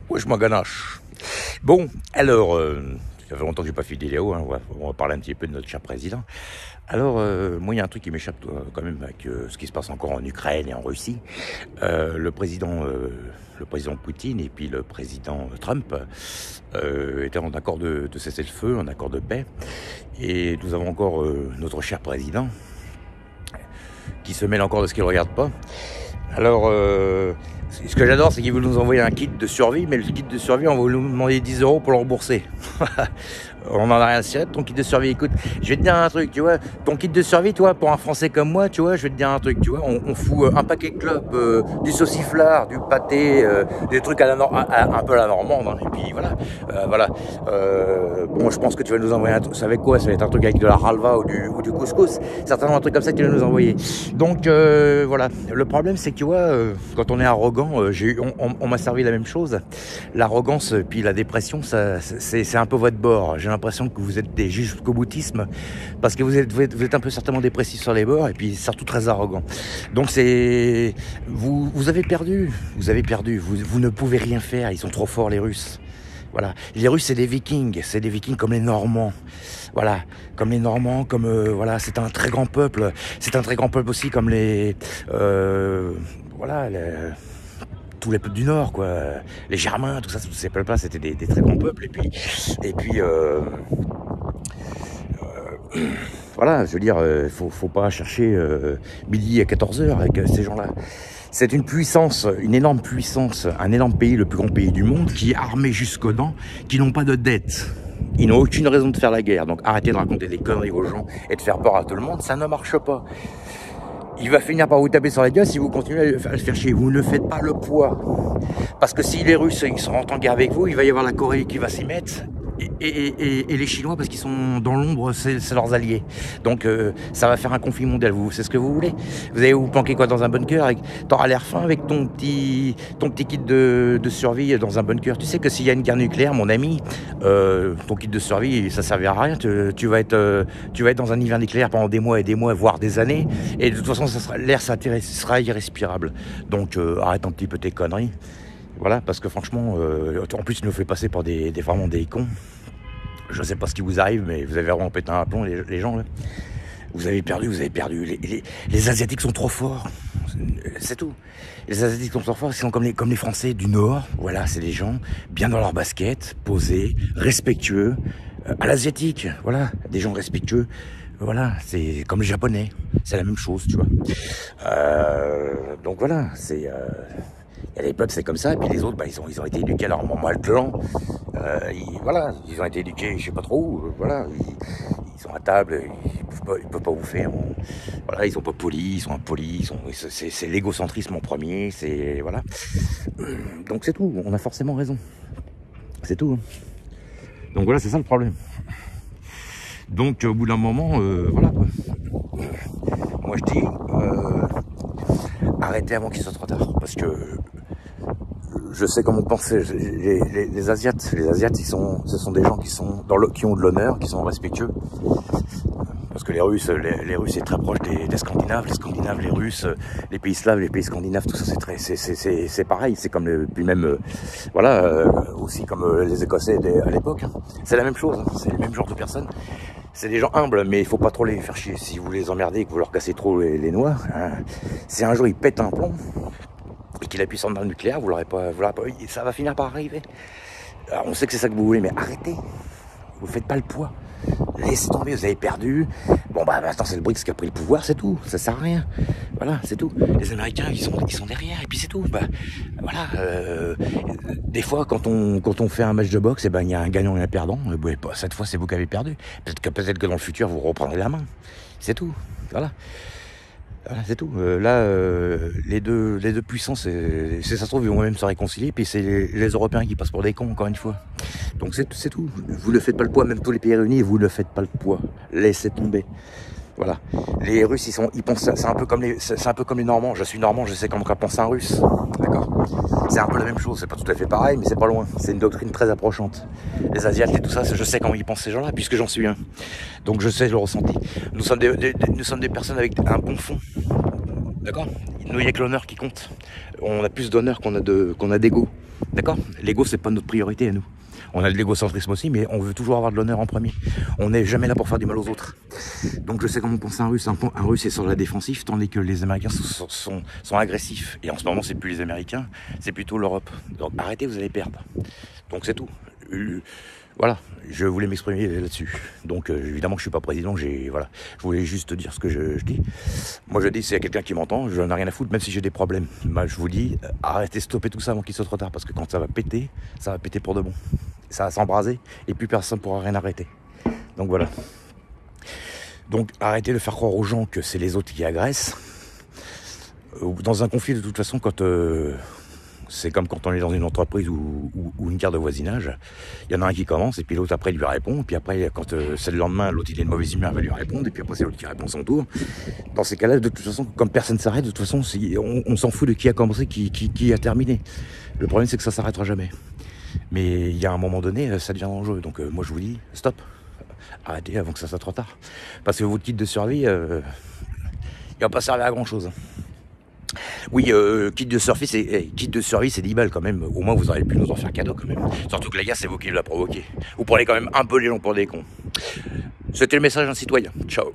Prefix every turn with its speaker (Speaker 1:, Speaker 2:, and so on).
Speaker 1: Ouais, je m'en ganache. Bon, alors, ça fait longtemps que j'ai pas fait de vidéo, hein, on va parler un petit peu de notre cher président. Alors, moi, il y a un truc qui m'échappe quand même avec ce qui se passe encore en Ukraine et en Russie. Le président Poutine et puis le président Trump étaient en accord de cessez-le-feu, en accord de paix. Et nous avons encore notre cher président qui se mêle encore de ce qu'il ne regarde pas. Alors, ce que j'adore, c'est qu'il veut nous envoyer un kit de survie, mais le kit de survie, on va nous demander 10 € pour le rembourser. On en a rien à cirer de ton kit de survie. Écoute, je vais te dire un truc, tu vois, ton kit de survie, toi, pour un Français comme moi, tu vois, je vais te dire un truc, tu vois, on fout un paquet de clopes, du sauciflard, du pâté, des trucs un peu à la normande, hein, et puis voilà, bon, je pense que tu vas nous envoyer un truc, ça va être quoi? Ça va être un truc avec de la halva ou du couscous, certainement un truc comme ça que tu vas nous envoyer. Donc, voilà, le problème, c'est que tu vois, quand on est arrogant, on m'a servi la même chose. L'arrogance puis la dépression, c'est un peu votre bord. J'ai l'impression que vous êtes des jusqu'au boutisme parce que vous êtes un peu certainement dépressif sur les bords et puis surtout très arrogant. Donc vous avez perdu, vous ne pouvez rien faire. Ils sont trop forts, les Russes. Voilà, les Russes c'est des Vikings comme les Normands. Voilà, comme les Normands, comme voilà, c'est un très grand peuple. C'est un très grand peuple aussi comme tous les peuples du Nord, quoi, les Germains, tout ça, tous ces peuples-là, c'était des très grands peuples. Et puis voilà, je veux dire, faut pas chercher midi à 14h avec ces gens-là. C'est une puissance, une énorme puissance, un énorme pays, le plus grand pays du monde, qui est armé jusqu'aux dents, qui n'ont pas de dette. Ils n'ont aucune raison de faire la guerre. Donc arrêtez de raconter des conneries aux gens et de faire peur à tout le monde, ça ne marche pas. Il va finir par vous taper sur la gueule si vous continuez à le faire chier. Vous ne faites pas le poids. Parce que si les Russes ils sont en guerre avec vous, il va y avoir la Corée qui va s'y mettre. Et les Chinois, parce qu'ils sont dans l'ombre, c'est leurs alliés. Donc ça va faire un conflit mondial. C'est ce que vous voulez. Vous allez vous planquer quoi dans un bunker? T'auras l'air fin avec ton petit kit de survie dans un bunker. Tu sais que s'il y a une guerre nucléaire, mon ami, ton kit de survie, ça servira à rien. Tu vas être dans un hiver nucléaire pendant des mois et des mois, voire des années. Et de toute façon, l'air sera irrespirable. Donc arrête un petit peu tes conneries. Voilà, parce que franchement, en plus, il nous fait passer pour vraiment des cons. Je sais pas ce qui vous arrive, mais vous avez vraiment pété un plomb, les gens, là. Vous avez perdu. Les Asiatiques sont trop forts. C'est tout. Les Asiatiques sont trop forts, ils sont comme les Français du Nord. Voilà, c'est des gens bien dans leur basket, posés, respectueux. À l'Asiatique, voilà, des gens respectueux. Voilà, c'est comme les Japonais. C'est la même chose, tu vois. Donc voilà, c'est... Il y a des peuples, c'est comme ça, et puis les autres, ils ont été éduqués à leur moment de clan. Ils ont été éduqués, je sais pas trop où, voilà, ils sont à table, ils peuvent pas vous faire. Voilà, ils sont pas polis, ils sont impolis, c'est l'égocentrisme en premier, c'est voilà. Donc c'est tout, on a forcément raison. C'est tout. Donc voilà, c'est ça le problème. Donc au bout d'un moment, voilà quoi. Moi je dis, arrêtez avant qu'il soit trop tard, parce que je sais comment penser. Les Asiates, ce sont des gens qui ont de l'honneur, qui sont respectueux. Parce que les Russes, c'est très proche des Scandinaves. Les Scandinaves, les Russes, les pays slaves, les pays scandinaves, tout ça, c'est pareil. C'est comme puis même, aussi comme les Écossais à l'époque. Hein. C'est la même chose. Hein. C'est le même genre de personnes. C'est des gens humbles, mais il faut pas trop les faire chier. Si vous les emmerdez et que vous leur cassez trop les noix, hein, si un jour ils pètent un plomb et qu'il appuie sur le nucléaire, vous l'aurez pas, ça va finir par arriver. Alors, on sait que c'est ça que vous voulez, mais arrêtez. Vous faites pas le poids. Laissez tomber, vous avez perdu. Bon maintenant c'est le BRICS qui a pris le pouvoir, c'est tout. Ça sert à rien. Voilà, c'est tout. Les Américains, ils sont derrière, et puis c'est tout. Voilà. Des fois, quand on fait un match de boxe, il y a un gagnant et un perdant. Cette fois, c'est vous qui avez perdu. Peut-être que dans le futur, vous reprendrez la main. C'est tout. Voilà. Voilà, c'est tout. Les deux puissances, ça se trouve, ils vont même se réconcilier. Puis c'est les Européens qui passent pour des cons, encore une fois. Donc c'est tout. Vous ne faites pas le poids, même tous les pays réunis, vous ne faites pas le poids. Laissez tomber. Voilà. Les Russes, ils pensent, c'est un peu comme les Normands. Je suis Normand, je sais comment pense un Russe. D'accord. C'est un peu la même chose. C'est pas tout à fait pareil, mais c'est pas loin. C'est une doctrine très approchante. Les Asiates et tout ça, je sais comment ils pensent ces gens-là, puisque j'en suis un. Donc je sais le ressenti. Nous sommes des personnes avec un bon fond. D'accord. Nous, il n'y a que l'honneur qui compte. On a plus d'honneur qu'on a d'ego. D'accord? L'ego, c'est pas notre priorité à nous. On a de l'égocentrisme aussi, mais on veut toujours avoir de l'honneur en premier. On n'est jamais là pour faire du mal aux autres. Donc je sais comment penser un Russe. Un Russe est sur la défensive, tandis que les Américains sont agressifs. Et en ce moment, c'est plus les Américains, c'est plutôt l'Europe. Donc arrêtez, vous allez perdre. Donc c'est tout. Voilà, je voulais m'exprimer là-dessus. Donc évidemment que je suis pas président, voilà, je voulais juste dire ce que je dis. Moi je dis, s'il y a quelqu'un qui m'entend, je n'en ai rien à foutre, même si j'ai des problèmes. Moi, je vous dis, arrêtez, stoppez tout ça avant qu'il soit trop tard, parce que quand ça va péter pour de bon. Ça va s'embraser, et plus personne ne pourra rien arrêter. Donc voilà. Donc arrêtez de faire croire aux gens que c'est les autres qui agressent. Dans un conflit, de toute façon, quand c'est comme quand on est dans une entreprise ou une guerre de voisinage, il y en a un qui commence et puis l'autre après lui répond, et puis après quand c'est le lendemain, l'autre il est de mauvaise humeur, il va lui répondre, et puis après c'est l'autre qui répond son tour. Dans ces cas-là, de toute façon, comme personne ne s'arrête, de toute façon on s'en fout de qui a commencé, qui a terminé. Le problème c'est que ça s'arrêtera jamais. Mais il y a un moment donné, ça devient dangereux, donc moi je vous dis, stop, arrêtez avant que ça soit trop tard. Parce que votre kit de survie, il va pas servir à grand chose. Oui, kit de survie, c'est 10 balles quand même. Au moins, vous auriez pu nous en faire cadeau quand même. Surtout que la guerre, c'est vous qui l'a provoqué. Vous prenez quand même un peu les gens pour des cons. C'était le message d'un citoyen. Ciao.